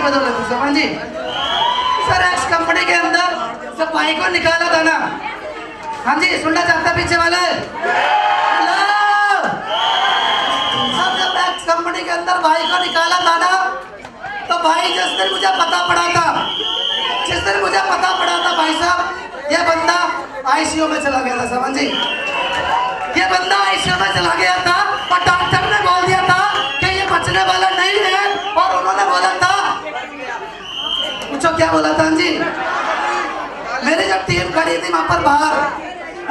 बदौलत है समझ जी। सर एक्स कंपनी के अंदर सब भाई को निकाला था ना। हाँ जी सुनना चाहता पीछे वाले। सब जब एक्स कंपनी के अंदर भाई को निकाला था ना, तो भाई जिस दिन मुझे पता पड़ा था भाई साहब ये बंदा आईसीयू में चला गया था समझ जी। ये बंदा आईसीयू में चला गया था और डॉक्टर ने बोल दिया था कि ये बचने वाला नहीं है। और उन्होंने बोला था, पूछो क्या बोला था जी? मेरी जब टीम खड़ी थी वहां पर बाहर,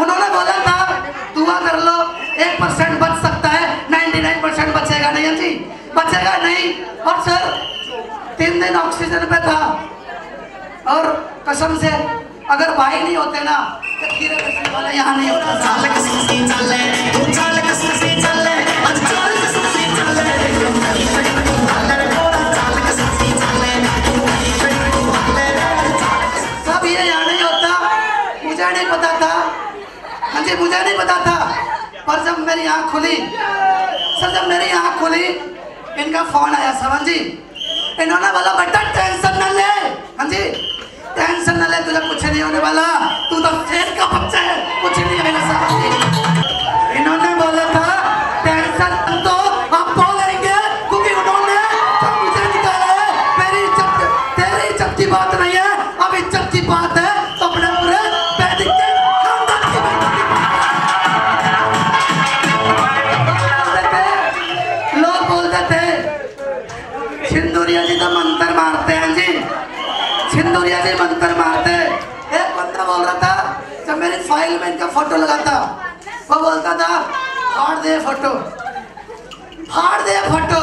उन्होंने बोला था दुआ कर लो 1% बच सकता है, 99% बचेगा नहीं जी, बचेगा नहीं। और सर 3 दिन ऑक्सीजन पे था और कसम से अगर भाई नहीं होते ना तो खीरे बेचने वाला यहाँ नहीं होता। सब ये यहाँ नहीं होता, मुझे नहीं पता था। हाँ जी मुझे नहीं पता था, पर जब मेरी आँख खुली सर, जब मेरी आँख खुली इनका फोन आया समझ जी। इन्होंने बोला बेटा टेंशन न ले। हाँ जी टेंशन न ले, तुझे कुछ नहीं होने वाला, तू तो शेर का बच्चा है, कुछ नहीं है मेरे साथ। इन्होंने बोला था टेंशन तो आप बोलेंगे क्योंकि उन्होंने जब मुझे निकाला है, मेरी इज्जत तेरी इज्जत की बात नहीं है, अब इज्जत की बात है तो अपने पूरे वैदिक के खानदान की बात। लोग बोलते थे सिंदूरिया जी तो मंत्र मारते हैं जी, सिंदूरिया जी मंत्र मारते हैं। एक बंदा बोल रहा था जब मेरी फाइल में इनका फोटो लगा था, वो बोलता था फाड़ दे फोटो, फाड़ दे फोटो।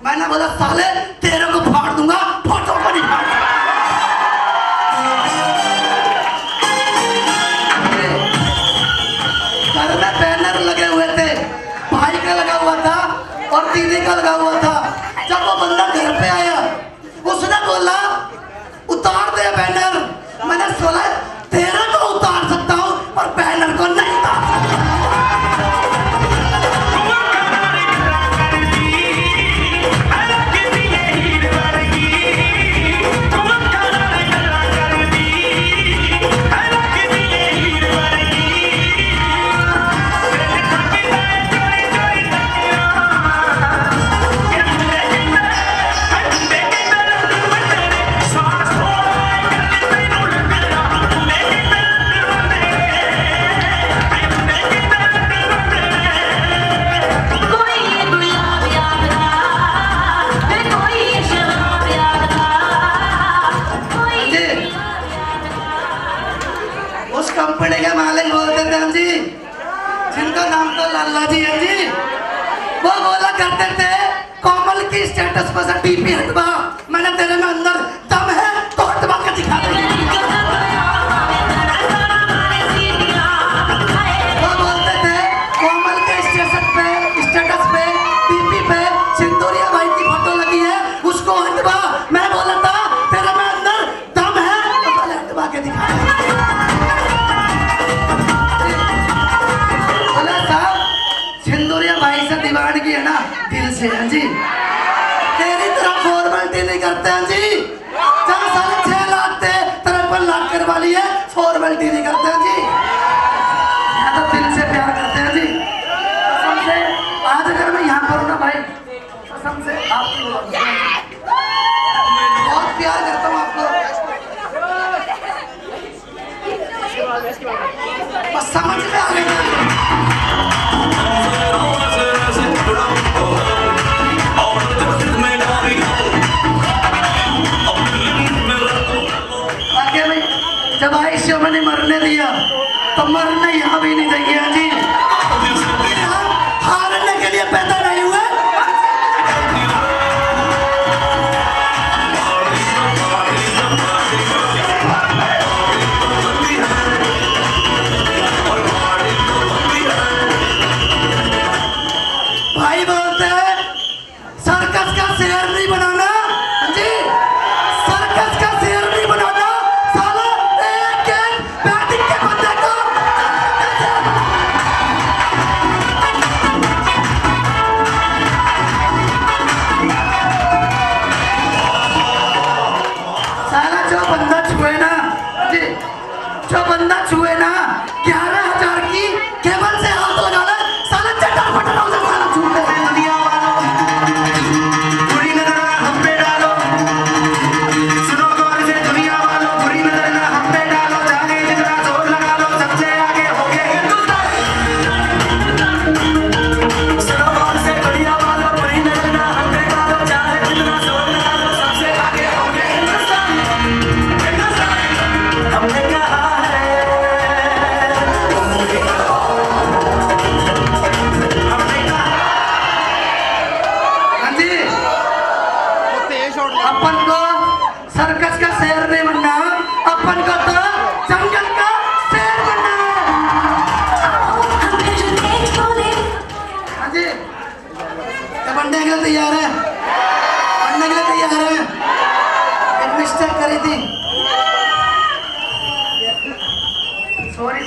मैंने बोला साले तेरे को फाड़ दूंगा, फोटो को नहीं फाड़। घर में बैनर लगे हुए थे, भाई का लगा हुआ था और दीदी का लगा हुआ था। जब वो बंदा घर पे आया उसने बोला उतार दे बैनर। मैंने सोचा तेरे को उतार सकता हूँ और बैनर को नहीं उतार सकता। कंपनी के मालिक बोलते थे हम जी, जिनका नाम तो लाला जी है जी, वो बोला करते थे कोमल की स्टेटस पर से डीपी हटवा, मैंने तेरे में अंदर दम है तो हटवा के दिखा दे। वो बोलते थे कोमल के स्टेटस पे डीपी पे सिंदूरिया भाई की फोटो लगी है, उसको हटवा। मैं बोला था तेरे में अंदर दम है तो हटवा के दिखा दे। सिंदूरिया भाई से दीवानगी है ना दिल से है जी, तेरी तरह फॉर्मेलिटी नहीं करते हैं जी। जब साले 6 लाख थे 53 लाख करवा ली है, फॉर्मेलिटी नहीं करते हैं जी, या तो दिल से प्यार करते हैं जी। कसम से आज अगर मैं यहाँ पर हूँ ना भाई, कसम से आपकी बहुत प्यार करता हूँ आपको, बस समझ में आ गया। जब आईसीयू में नहीं मरने दिया तो मरने यहाँ भी नहीं देंगे जी। हारने के लिए पैदा नहीं हुए। भाई बोलते हैं सर्कस का शेर नहीं बनाना जी, सर्कस का शेर नहीं बनाना। साला एक बैटिंग के बंदे को जो बंदा छुए ना 11,000 की केबल से हाथ लगा ले साला चटर पटर हो जाए साला छूटे। दुनिया वालों बुरी नजर ना हम पे डालो, सुनो गौर से दुनिया वालों बुरी नजर ना हम पे डालो, चाहे जितना जोर लगा लो सबसे आगे हो गए हिंदुस्तान। सुनो गौर से दुनिया वालों बुरी नजर ना हम पे डालो, चाहे जितना जोर लगा लो सबसे आगे हो गए हिंदुस्तान। हमने कहा है हाँ जी, अपन को सर्कस का शेर नहीं बनना, अपन को तो जंगल का शेर बनना है। हाँ जी, क्या बनने के लिए तैयार है? बनने के लिए तैयार है? एक मिस्टेक करी थी, सॉरी।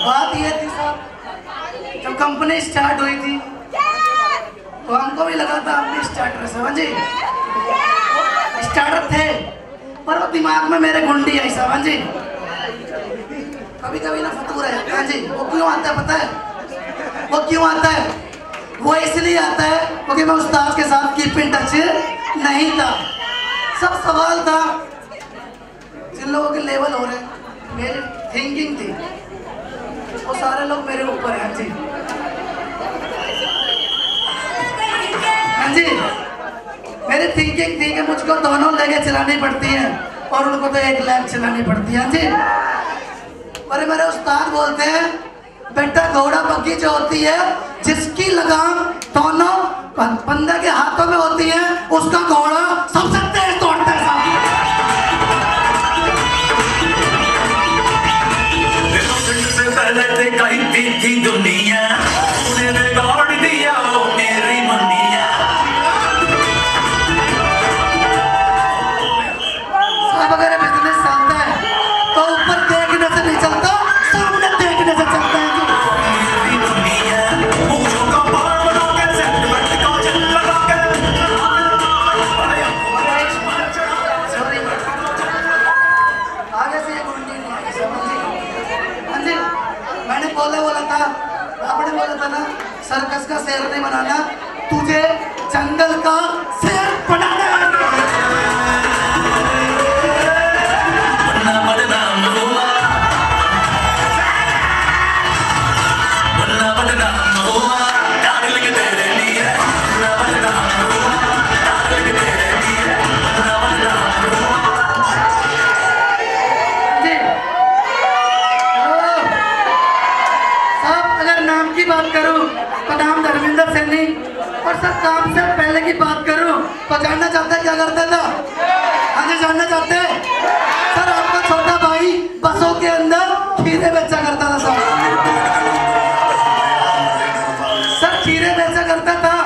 बात ये थी साहब, जब कंपनी स्टार्ट हुई थी तो हमको भी लगा था हम भी स्टार्टर समझे, स्टार्टर थे, पर वो दिमाग में मेरे गुंडी आई समझ जी। कभी कभी ना फतूर है हाँ जी। वो क्यों आता है पता है? वो क्यों आता है? वो इसलिए आता है क्योंकि मैं उस्ताद के साथ कीप इन टच नहीं था। सब सवाल था जिन लोगों के लेवल हो रहे, मेरी थिंकिंग थी वो सारे लोग मेरे ऊपर हैं जी। हाँ जी, मेरी थिंकिंग थी कि मुझको दोनों लेके चलानी पड़ती है और उनको तो 1 लाख चलानी पड़ती है जी। पर मेरे उस्ताद बोलते हैं बेटा घोड़ा बग्गी जो होती है जिसकी लगाम दोनों बंदे के हाथों में होती है उसका घोड़ा सबसे तेज दौड़ता है। पहले ते कहीं थी दुनिया उन्हें बिगाड़ दिया वो मेरी मुनिया। सब अगर बिजनेस चलता है तो ऊपर देखने से नहीं चलता, सामने देखने से चलता है। मेरी दुनिया मूंछों का बाल बना के सेंटिमेंट का जल लगा के सॉरी आगे से ये गुंडी नहीं आई समझिए। हाँ जी, मैंने बोला था, आपने बोला था ना सर्कस का शेर नहीं बनाना, तुझे जंगल का शेर बनाना है। बदनाम हुआ डार्लिंग तेरे लिए, बदनाम हुआ डार्लिंग तेरे लिए, बदनाम हुआ। जी हेलो साहब, अगर नाम की बात करूं तो नाम धर्मेंद्र सैनी, और सर काम से पहले की बात करूं तो जानना चाहते हैं क्या करता था? हाँ जी जानना चाहते हैं? सर आपका छोटा भाई बसों के अंदर खीरे बेचा करता था सर खीरे बेचा करता था।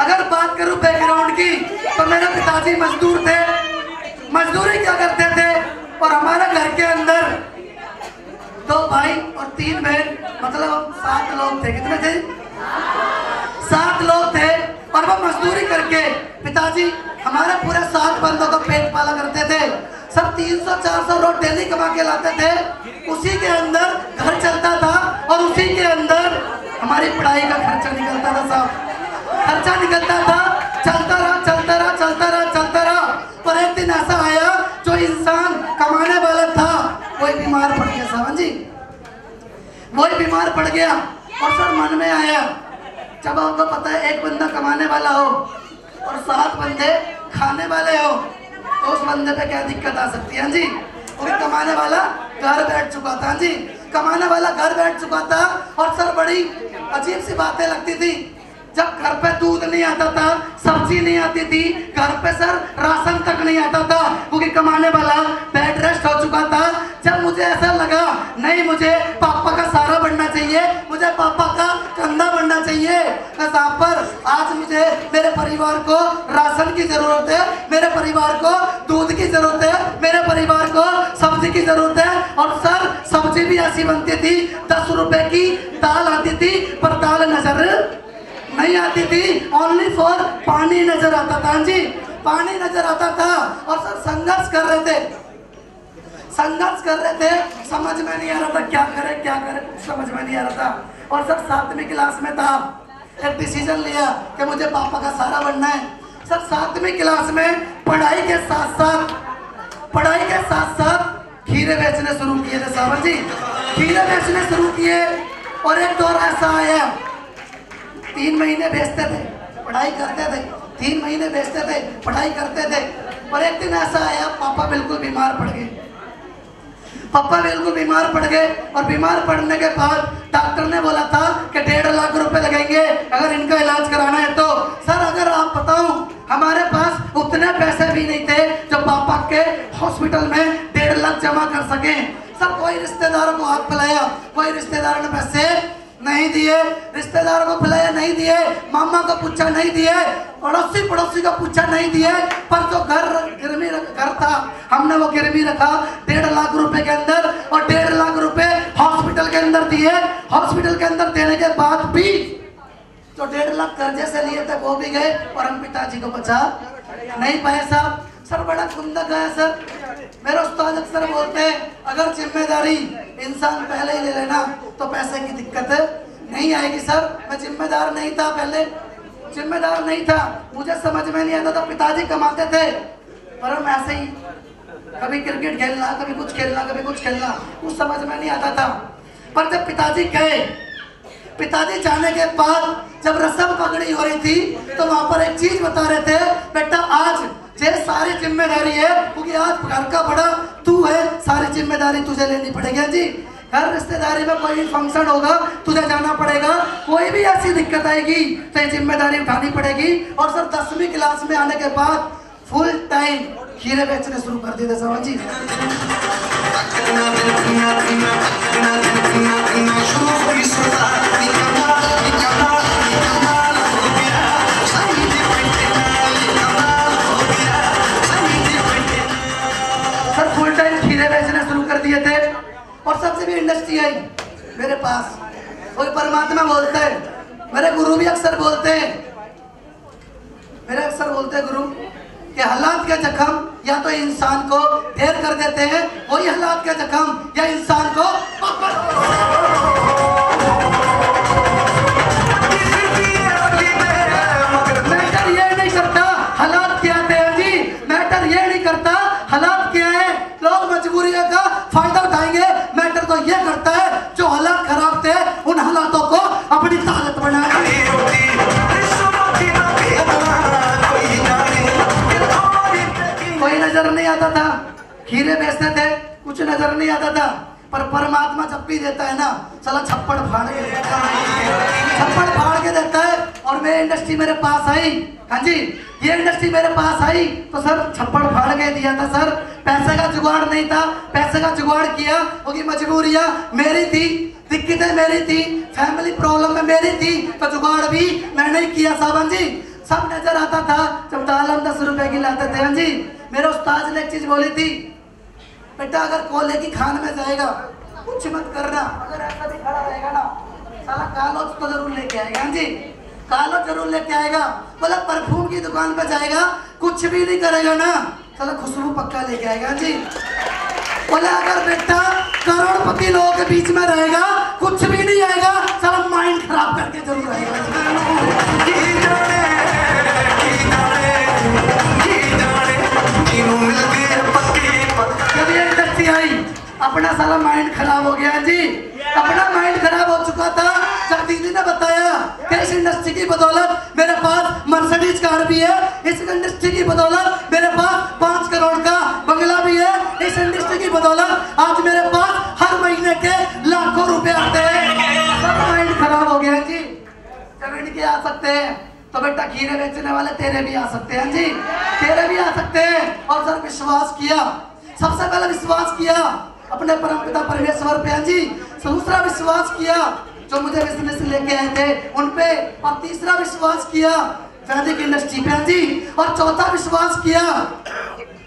अगर बात करूं बैकग्राउंड की तो मेरे पिताजी मजदूर थे, मजदूरी क्या करते थे, और हमारे घर के अंदर 2 भाई और 3 बहन, मतलब 7 लोग थे। कितने थे? 7 लोग थे, और वो मजदूरी करके पिताजी हमारे पूरे 7 बंदों का पेट पाला करते थे। सब 300-400 रोज डेली कमा के लाते थे, उसी के अंदर घर चलता था और उसी के अंदर हमारी पढ़ाई का खर्चा निकलता था साहब। खर्चा निकलता था, चलता रहा चलता रहा चलता रहा चलता रहा। पर एक दिन ऐसा आया जो इंसान कमाने वाला था वही बीमार पड़ गया साहब जी। वही बीमार पड़ गया और सर मन में आया, जब आपको पता है एक बंदा कमाने वाला हो और 7 बंदे खाने वाले हो तो उस बंदे पे क्या दिक्कत आ सकती है जी। क्योंकि कमाने वाला घर बैठ चुका था जी, कमाने वाला घर बैठ चुका था। और सर बड़ी अजीब सी बातें लगती थी, जब घर पे दूध नहीं आता था, सब्जी नहीं आती थी, घर पे सर राशन तक नहीं आता था, क्योंकि कमाने वाला बेड रेस्ट हो चुका था। जब मुझे ऐसा लगा नहीं मुझे पापा का सहारा बनना चाहिए, मुझे पापा का कंधा बनना चाहिए, जहाँ पर आज मुझे मेरे परिवार को राशन की जरूरत है, मेरे परिवार को दूध की जरूरत है, मेरे परिवार को सब्जी की जरूरत है। और सर सब्जी भी ऐसी बनती थी 10 रुपए की दाल आती थी पर दाल नजर नहीं आती थी, ओनली फॉर पानी नजर आता था जी, पानी नजर आता था। और सर संघर्ष कर रहे थे, संघर्ष कर रहे थे, समझ में नहीं आ रहा था क्या करे क्या करे, कुछ समझ में नहीं आ रहा था। और सर 7वीं क्लास में था, एक डिसीजन लिया कि मुझे पापा का सहारा बनना है। सर 7वीं क्लास में पढ़ाई के साथ साथ खीरे बेचने शुरू किए थे साहब जी, खीरे बेचने शुरू किए। और एक दौर ऐसा आया, 3 महीने बेचते थे, पढ़ाई करते थे, 3 महीने बेचते थे, पढ़ाई करते थे। और एक दिन ऐसा आया, पापा बिल्कुल बीमार पड़ गए, पापा बिल्कुल बीमार पड़ गए। और बीमार पड़ने के बाद डॉक्टर ने बोला था कि 1.5 लाख रुपए लगेंगे अगर इनका इलाज कराना है तो। सर अगर आप बताऊं, हमारे पास उतने पैसे भी नहीं थे जो पापा के हॉस्पिटल में 1.5 लाख जमा कर सके। सर कोई रिश्तेदारों को हाथ पिलाया, कोई रिश्तेदारों ने पैसे नहीं दिए, रिश्तेदारों को पिलाया नहीं दिए, मामा को पूछा नहीं दिए, पड़ोसी को पूछा नहीं दिए। पर जो घर था, हमने वो गिरवी रखा 1.5 लाख रुपए के अंदर। और 1.5 लाख रुपए हॉस्पिटल के अंदर दिए। हॉस्पिटल के अंदर देने के बाद भी जो 1.5 लाख कर्जे से लिए थे वो भी गए और हम पिताजी को बचा नहीं पाए साहब। सर बड़ा कुंदक है सर। मेरे उस्ताद अक्सर बोलते हैं अगर जिम्मेदारी इंसान पहले ही ले लेना तो पैसे की दिक्कत नहीं आएगी। सर मैं जिम्मेदार नहीं था, पहले जिम्मेदार नहीं था, मुझे समझ में नहीं आता था। पिताजी कमाते थे पर हम ऐसे ही कभी क्रिकेट खेलना, कभी कुछ खेलना, कभी कुछ खेलना, कुछ समझ में नहीं आता था। पर जब पिताजी गए, पिताजी जाने के बाद जब रस्म पकड़ी हो रही थी तो वहां पर एक चीज बता रहे थे, बेटा आज ये सारी जिम्मेदारी है क्योंकि आज घर का बड़ा तू है, सारी जिम्मेदारी तुझे लेनी पड़ेगी जी। हर रिश्तेदारी में कोई फंक्शन होगा तुझे जाना पड़ेगा, कोई भी ऐसी दिक्कत आएगी तो ये जिम्मेदारी उठानी पड़ेगी। और सर 10वीं क्लास में आने के बाद फुल टाइम खीरे बेचने शुरू कर दिए थे साहब जी। सर फुल टाइम खीरे बेचने शुरू कर दिए थे। और सबसे भी इंडस्ट्री आई मेरे पास। कोई परमात्मा बोलते हैं, मेरे गुरु भी अक्सर बोलते हैं, मेरे अक्सर बोलते हैं गुरु कि हालात के जख्म या तो इंसान को ढेर कर देते हैं, वही हालात के जख्म या इंसान को मैटर ये नहीं करता हालात क्या थे जी, मैटर ये नहीं करता हालात क्या है, लोग मजबूरियों का फायदा उठाएंगे। मैटर तो ये करता है जो हालात खराब थे उन हालातों को अपनी ताकत बनाए। कोई नजर नहीं आता था, खीरे बेचते थे, कुछ नजर नहीं आता था। पर परमात्मा जब भी देता है ना, साला छप्पड़ फाड़ के देता है, छप्पड़ फाड़ के देता है। और मैं इंडस्ट्री मेरे पास आई, हाँ जी ये इंडस्ट्री मेरे पास आई तो सर छप्पड़ फाड़ के दिया था सर। पैसे का जुगाड़ नहीं था, पैसे का जुगाड़ किया क्योंकि मजबूरियां मेरी थी, दिक्कतें मेरी थी, फैमिली प्रॉब्लम में मेरी थी, तो जुगाड़ भी मैंने ही किया साहब जी। सब नजर आता था जब दाल 10 रुपए की लाते थे। हाँ जी मेरे उस्ताद ने एक चीज बोली थी, बेटा अगर कोले की खान में जाएगा कुछ मत करना, अगर ऐसा भी खड़ा रहेगा ना साला कालोज तो जरूर लेके आएगा। हाँ जी कालोज जरूर लेके आएगा। बोला परफ्यूम की दुकान पे जाएगा कुछ भी नहीं करेगा ना, साला खुशबू पक्का लेके आएगा। हाँ जी बोला अगर बेटा करोड़पति लोगों के बीच में रहेगा कुछ भी नहीं आएगा, साला माइंड खराब करके जरूर आएगा। जब ये इंडस्ट्री आई अपना साला माइंड खराब हो गया जी, अपना माइंड खराब हो चुका था। जब दीदी ने बताया कि इस इंडस्ट्री की बदौलत मेरे पास मर्सिडीज कार भी है, इस इंडस्ट्री की बदौलत मेरे पास 5 करोड़ का बंगला भी है, इस इंडस्ट्री की बदौलत आज मेरे पास हर महीने के लाखों रुपए आते हैं, सब माइंड खराब हो गया जी। जब इनके आ सकते हैं तो बेटा खीरे बेचने वाले तेरे भी आ सकते हैं जी, तेरे भी आ सकते हैं। और सर विश्वास किया, सबसे पहले विश्वास किया अपने परमपिता परमेश्वर पे जी, दूसरा विश्वास किया जो मुझे बिजनेस लेके आए थे उन पे, और तीसरा विश्वास किया वैदिक इंडस्ट्री पे जी, और चौथा विश्वास किया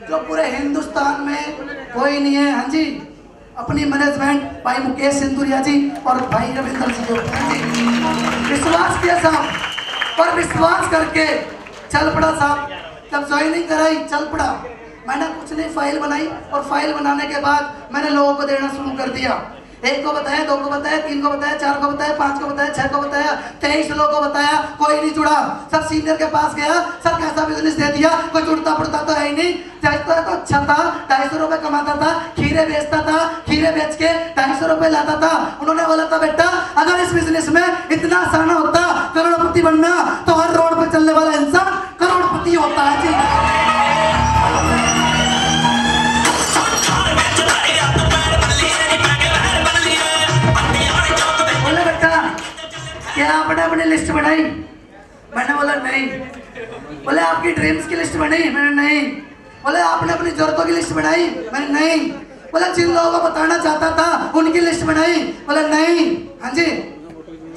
जो पूरे हिंदुस्तान में कोई नहीं है। हाँ जी अपनी मैनेजमेंट भाई मुकेश सिंधुरिया जी और भाई रविंद्र जी के ऊपर जी विश्वास किया साहब। पर विश्वास करके चल पड़ा साहब। जब ज्वाइनिंग कराई चल पड़ा, मैंने कुछ नहीं फाइल बनाई और फाइल बनाने के बाद मैंने लोगों को देना शुरू कर दिया। 1 को बताया, 2 को बताया, 3 को बताया, 4 को बताया, 5 को बताया, 6 को बताया, 23 लोगों को बताया, कोई नहीं जुड़ा। सब सीनियर के पास गया, सर कैसा बिजनेस दे दिया, कोई जुड़ता पड़ता तो है ही नहीं। जाता तो अच्छा था, 250 रुपए कमाता था, खीरे बेचता था, खीरे बेच के 250 रुपए लाता था। उन्होंने बोला था बेटा अगर इस बिजनेस में इतना आसान होता करोड़पति बनना तो हर रोड पे चलने वाला इंसान करोड़पति होता है जी। क्या आपने अपनी लिस्ट बनाई? मैंने बोला नहीं। बोले आपकी ड्रीम्स की लिस्ट बनी? मैंने नहीं। बोले आपने अपनी जरूरतों की लिस्ट बनाई? मैंने नहीं। बोले जिन लोगों को बताना चाहता था उनकी लिस्ट बनाई? बोले नहीं। हाँ जी।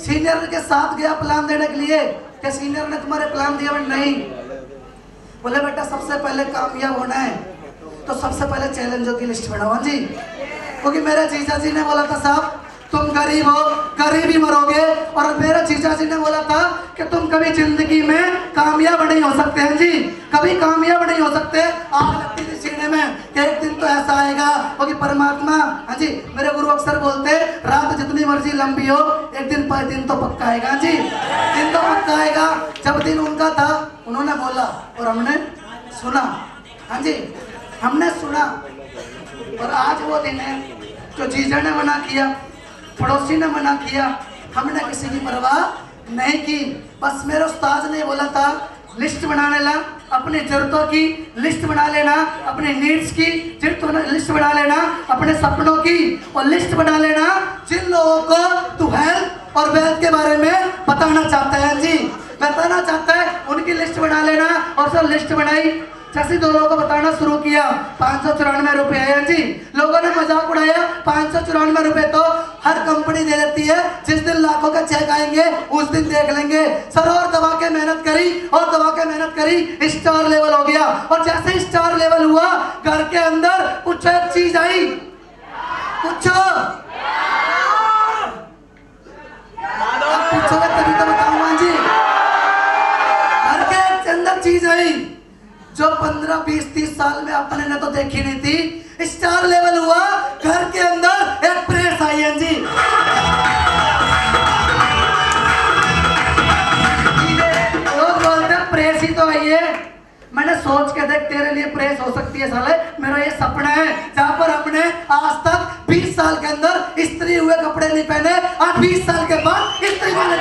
सीनियर के साथ गया प्लान देने के लिए, क्या सीनियर ने तुम्हारे प्लान दिया? मैंने नहीं। बोले बेटा सबसे पहले कामयाब होना है तो सबसे पहले चैलेंजों की लिस्ट बनाओ। हाँ जी, क्योंकि मेरे जीजा जी ने बोला था साहब तुम गरीब हो, गरीब ही मरोगे। और मेरे जीजा जी ने बोला था कि तुम कभी जिंदगी में कामयाब नहीं हो सकते हैं जी, कभी कामयाब नहीं हो सकते। आग लगती थी सीने में कि एक दिन तो ऐसा आएगा, क्योंकि परमात्मा, हाँ जी, मेरे गुरु अक्सर बोलते रात जितनी मर्जी लंबी हो एक दिन पर दिन तो पक्का आएगा जी, दिन तो पक्का आएगा। जब दिन उनका था उन्होंने बोला और हमने सुना। हाँ जी, हमने सुना। और आज वो दिन है जो जीजा ने मना किया, पड़ोसी ने मना किया, हमने किसी की परवाह नहीं की। बस मेरे उस्ताद ने बोला था लिस्ट बनाने ला, अपनी जरूरतों की लिस्ट बना लेना, अपने नीड्स की लिस्ट बना लेना, अपने सपनों की और लिस्ट बना लेना। जिन लोगों को तू हेल्थ और वेल्थ के बारे में बताना चाहता है जी, बताना चाहता है, उनकी लिस्ट बना लेना। और सब लिस्ट बनाई। जैसे 2 लोगों को बताना शुरू किया, 594 रुपए है जी। लोगों ने मजाक उड़ाया, 594 रुपए तो हर कंपनी दे देती है, जिस दिन लाखों का चेक आएंगे उस दिन देख लेंगे। सर और दबा के मेहनत करी और दबा के मेहनत करी, स्टार लेवल हो गया। और जैसे ही स्टार लेवल हुआ घर के अंदर कुछ एक चीज आई, कुछ पूछोगे तभी तो बताऊंगा जी। घर के अंदर चीज आई जो 15, 20, 30 साल में अपने ने तो देखी नहीं थी। स्टार लेवल हुआ घर के अंदर, एक प्रेस आई है जी। लोग बोलते हैं प्रेस ही तो आई है। मैंने सोच के देख तेरे लिए प्रेस हो सकती है साले, मेरा ये सपना है जहाँ पर हमने आज तक 20 साल के अंदर इस्त्री हुए कपड़े नहीं पहने और 20 साल के बाद इस्त्री वाले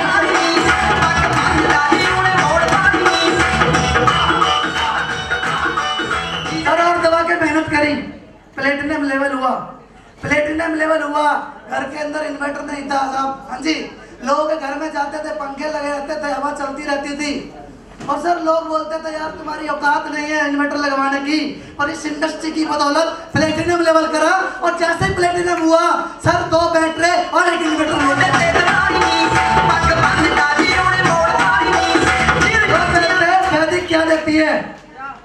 करी। प्लेटिनम लेवल हुआ, प्लेटिनम लेवल हुआ। घर के अंदर इन्वर्टर नहीं था साहब। हाँ जी, लोग घर में जाते थे, पंखे लगे रहते थे, हवा चलती रहती थी। और सर लोग बोलते थे यार तुम्हारी औकात नहीं है इन्वर्टर लगवाने की। और इस इंडस्ट्री की बदौलत प्लेटिनम लेवल करा और जैसे प्लेटिनम हुआ सर 2 बैटरी और 1 इन्वर्टर हो गया। वैदिक क्या देती है?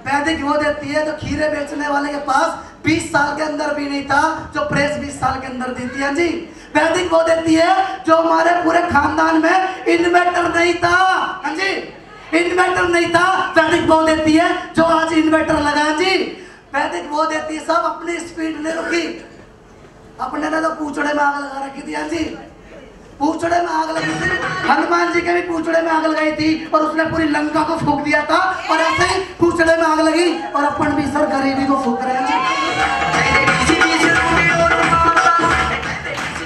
वैदिक वो देती है जो खीरे बेचने वाले के पास 20 साल के अंदर भी नहीं था, जो प्रेस 20 साल के अंदर देती है जी। वैदिक वो देती है जो हमारे पूरे खानदान में इन्वर्टर नहीं था। हाँ जी, इन्वर्टर नहीं था, वैदिक वो देती है जो आज इन्वर्टर लगा जी। वैदिक वो देती है, सब अपनी स्पीड ने रुकी। अपने ने तो पूछड़े में आग लगा रखी थी। हाँ जी, पूछड़े में आग लगी थी। हनुमान जी के भी पूछड़े में आग लगाई थी और उसने पूरी लंका को फूंक दिया था। और ऐसे ही पूछड़े में आग लगी और अपन भी सर गरीबी को फूंक रहे हैं।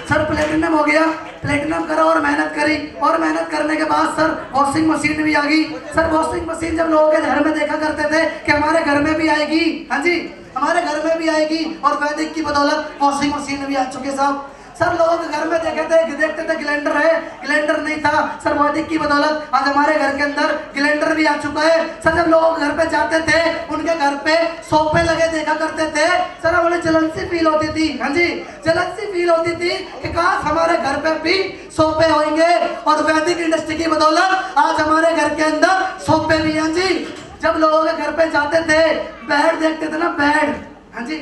सर प्लेटिनम हो गया, प्लेटिनम करा और मेहनत करी और मेहनत करने के बाद सर वॉशिंग मशीन भी आ गई। सर वॉशिंग मशीन जब लोगों के घर में देखा करते थे कि हमारे घर में भी आएगी। हाँ जी, हमारे घर में भी आएगी। और वैदिक की बदौलत वॉशिंग मशीन भी आ चुके साहब। सर लोगों के घर में देखते थे ग्राइंडर है, ग्राइंडर नहीं था। सर वैदिक की बदौलत आज हमारे घर के अंदर ग्राइंडर भी आ चुका है। सर जब लोग घर पे जाते थे उनके घर पे सोफे लगे देखा करते थे। सर हमें जलन सी फील होती थी। हाँ जी, जलन सी फील होती थी कि काश हमारे घर पे भी सोफे होंगे। और वैदिक इंडस्ट्री की बदौलत आज हमारे घर के अंदर सोफे भी हैं जी। जब लोगों के घर पे जाते थे बेड देखते थे ना, बेड। हाँ जी,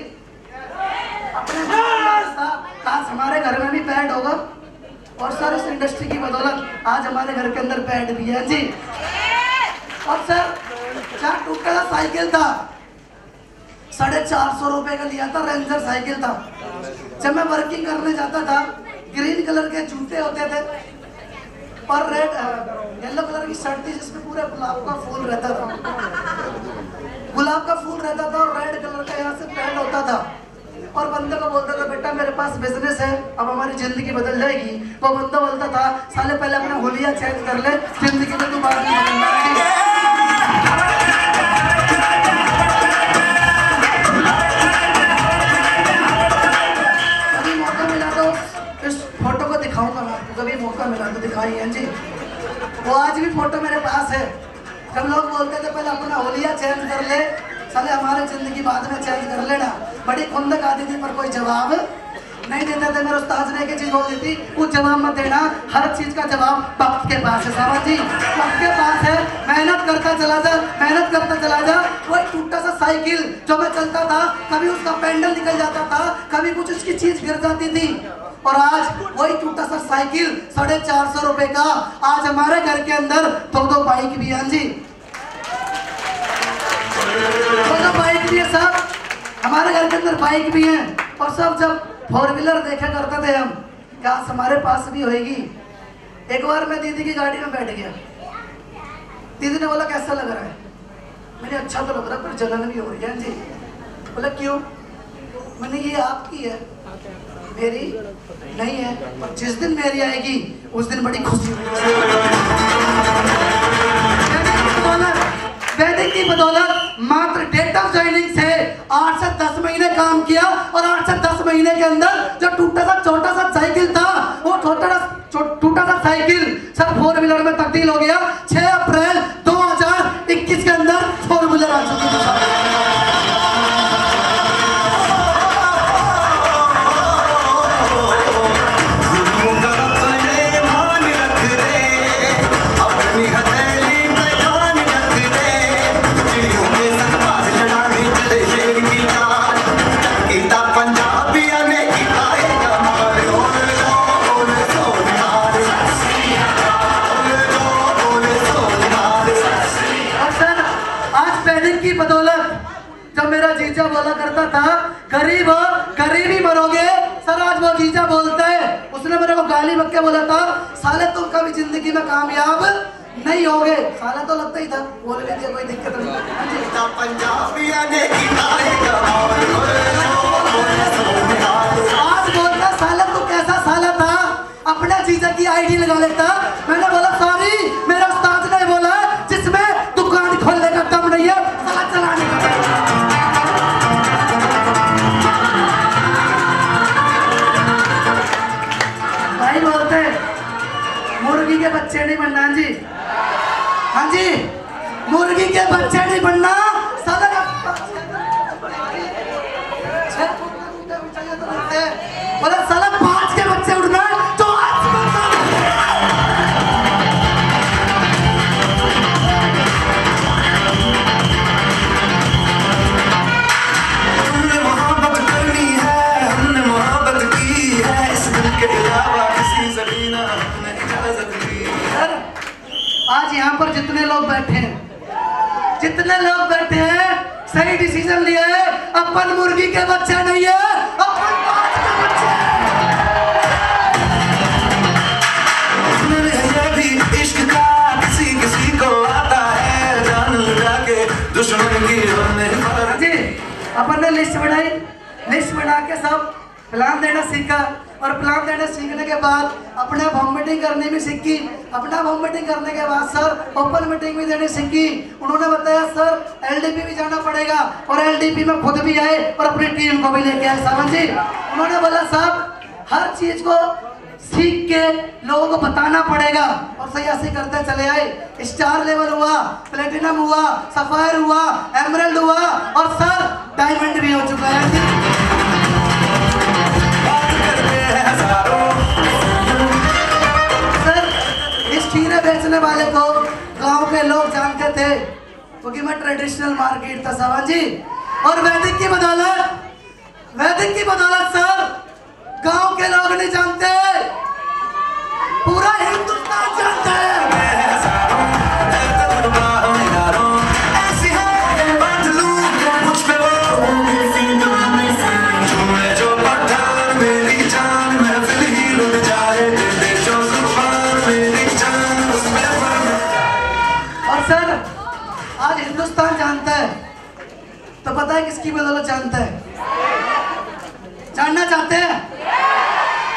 अपने काश हमारे घर में भी बेड होगा। और सर इस इंडस्ट्री की बदौलत आज हमारे घर के अंदर बेड भी है जी। और सर जहाँ टूटा था साइकिल था 450 रुपए का लिया था, रेंजर साइकिल था। जब मैं वर्किंग करने जाता था ग्रीन कलर के जूते होते थे और रेड येलो कलर की शर्ट थी जिसमें पूरा गुलाब का फूल रहता था, गुलाब का फूल रहता था और रेड कलर का यहाँ से पैंट होता था। और बंदे को बोलता था बेटा मेरे पास बिजनेस है, अब हमारी जिंदगी बदल जाएगी। वो बंदा बोलता था साले पहले अपना हुलिया चेंज कर ले, जिंदगी में तू बाद में बदल जाएगी। कभी मौका मिला तो इस फोटो को दिखाऊंगा मैं आपको, कभी मौका मिला तो दिखाई है जी। वो आज भी फोटो मेरे पास है। जब लोग बोलते थे पहले अपना होलिया चेंज कर ले, साले हमारे जिंदगी बाद में चेंज कर लेना। बड़ी खुंदक आती थी पर कोई जवाब नहीं देते थे। मेरे उस्ताद ने एक चीज बोल दी थी, कुछ जवाब मत देना, हर चीज का जवाब वक्त के पास है। साहब जी वक्त के पास है, मेहनत करता चला जा, मेहनत करता चला जा। वही टूटा सा साइकिल जो मैं चलता था, कभी उसका पैंडल निकल जाता था, कभी कुछ उसकी चीज गिर जाती थी। और आज वही टूटा सा साइकिल 450 रुपए का आज हमारे घर के अंदर 2 बाइक भी हैं जी, 2 बाइक भी है सब हमारे घर के अंदर, बाइक भी हैं। और सब जब 4 व्हीलर देखा करते थे हम, काश हमारे पास भी होएगी। एक बार मैं दीदी की गाड़ी में बैठ गया, दीदी ने बोला कैसा लग रहा है? मैंने अच्छा तो लग रहा है पर जलन भी हो रही है जी। बोला क्यों? मैंने ये आपकी है, मेरी नहीं है, पर जिस दिन मेरी आएगी उस दिन बड़ी खुशी होगी। वैदिक की बदौलत मात्र डेट ऑफ ज्वाइनिंग से 8 से 10 महीने काम किया और 8 से 10 महीने के अंदर जो टूटा सा छोटा सा साइकिल था, वो टूटा सा साइकिल सब 4 व्हीलर में तब्दील हो गया। 6 अप्रैल 2021 के अंदर 4 व्हीलर आ चुकी थी। मेरा जीजा बोला करता था गरीब हो गरीब ही मरोगे, सर आज वो जीजा बोलता है। उसने मेरे को गाली बक के बोला था साले तुम कभी जिंदगी में कामयाब नहीं होगे। साला तो लगता ही था, बोल भी दिया कोई दिक्कत नहीं। आज बोलता साला तू कैसा साला था, अपने जीजा की आईडी लगा लेता। मैंने बोला सॉरी मेरा उस्ताद ने बोला जिसमें दुकान खोलने का दम नहीं है साला चलाने का। भाई बोलते मुर्गी के बच्चे नहीं बनना जी, हाँ जी मुर्गी के बच्चे नहीं बनना। साला बोला साला 5 के बच्चे उड़ना तो हमने मोहब्बत करनी है, हमने मोहब्बत की है, इस दिल के अलावा किसी से भी ना हमने इजाजत दी। आज यहाँ पर जितने लोग बैठे हैं, जितने लोग बैठे हैं सही डिसीजन लिया है। अपन मुर्गी के बच्चे नहीं है, अपन 5 के बच्चे हैं। भी इश्क का किसी किसी को आता है, जान लगा के दुश्मन की हमने जी अपन ने लिस्ट बनाई, लिस्ट बना के सब प्लान देना सीखा। और प्लान देना सीखने के बाद अपने होम मीटिंग करनी भी सीखी। अपना होम मीटिंग करने के बाद सर ओपन मीटिंग भी देनी सीखी। उन्होंने बताया सर एलडीपी भी जाना पड़ेगा, और एलडीपी में खुद भी आए और अपनी टीम को भी लेके आए। सावन जी उन्होंने बोला साहब हर चीज को सीख के लोगों को बताना पड़ेगा, और सही ऐसे करते चले आए। स्टार लेवल हुआ, प्लेटिनम हुआ, सफायर हुआ, एमरल्ड हुआ, और सर डायमंड भी हो चुका है। हीरे बेचने वाले को गांव के लोग जानते थे क्योंकि मैं ट्रेडिशनल मार्केट था सावन जी। और वैदिक की बदौलत सर गांव के लोग नहीं जानते, पूरा हिंदुस्तान जानता है। हिंदुस्तान जानता है, तो पता है किसकी बदौलत जानता है? जानना चाहते हैं?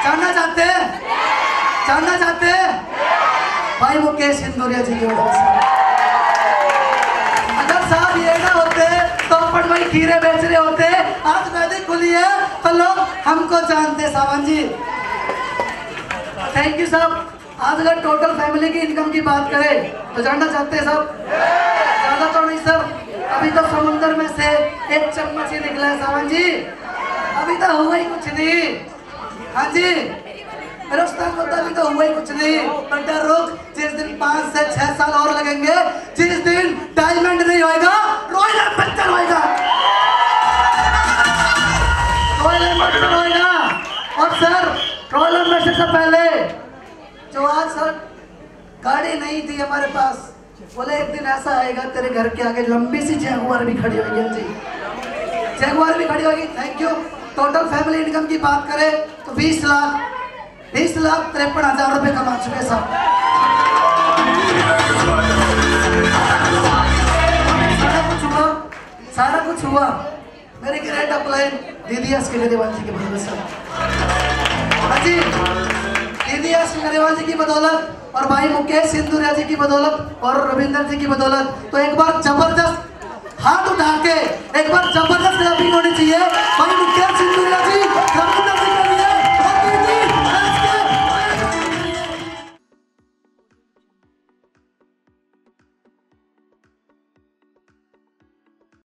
जानना चाहते हैं? जानना चाहते हैं? भाई मुकेश सिंधूरिया जी की वजह से। अगर साहब ये ना होते तो अपन भाई खीरे बेच रहे होते, आज वैदिक खुली है तो लोग हमको जानते। सावन जी थैंक यू साहब। आज अगर टोटल फैमिली की इनकम की बात करें तो जानना चाहते हैं साहब? ज्यादा तो नहीं सर, अभी तो समुद्र में से एक चम्मच ही निकला है सावन जी, अभी तो हुआ ही कुछ नहीं। हाँ जी मेरे उस्ताद बोलता अभी तो हुआ ही कुछ नहीं, बट रुक, जिस दिन 5 से 6 साल और लगेंगे, जिस दिन डायमंड नहीं होएगा रॉयल एम्बेसडर होएगा, रॉयल एम्बेसडर होएगा। और सर रॉयल एम्बेसडर से पहले जो आज सर गाड़ी नहीं थी हमारे पास, बोले एक दिन ऐसा आएगा तेरे घर के आगे लंबी सी जैगुआर भी खड़ी होगी। जी जैगुआर भी खड़ी होगी। Thank you. Total family income की बात करें तो 20,53,53,000 रुपए कमा चुके साहब। सारा कुछ हुआ मेरी ग्रेट अपलाइन दीदी एस के गरेवाल जी की बदौलत साहब। हाँ जी दीदी एस के गरेवाल जी की बदौलत और भाई मुकेश सिंधूरिया जी की बदौलत और रविंदर जी की बदौलत। तो एक बार जबरदस्त हाथ उठा के एक बार जबरदस्त क्लैपिंग होनी चाहिए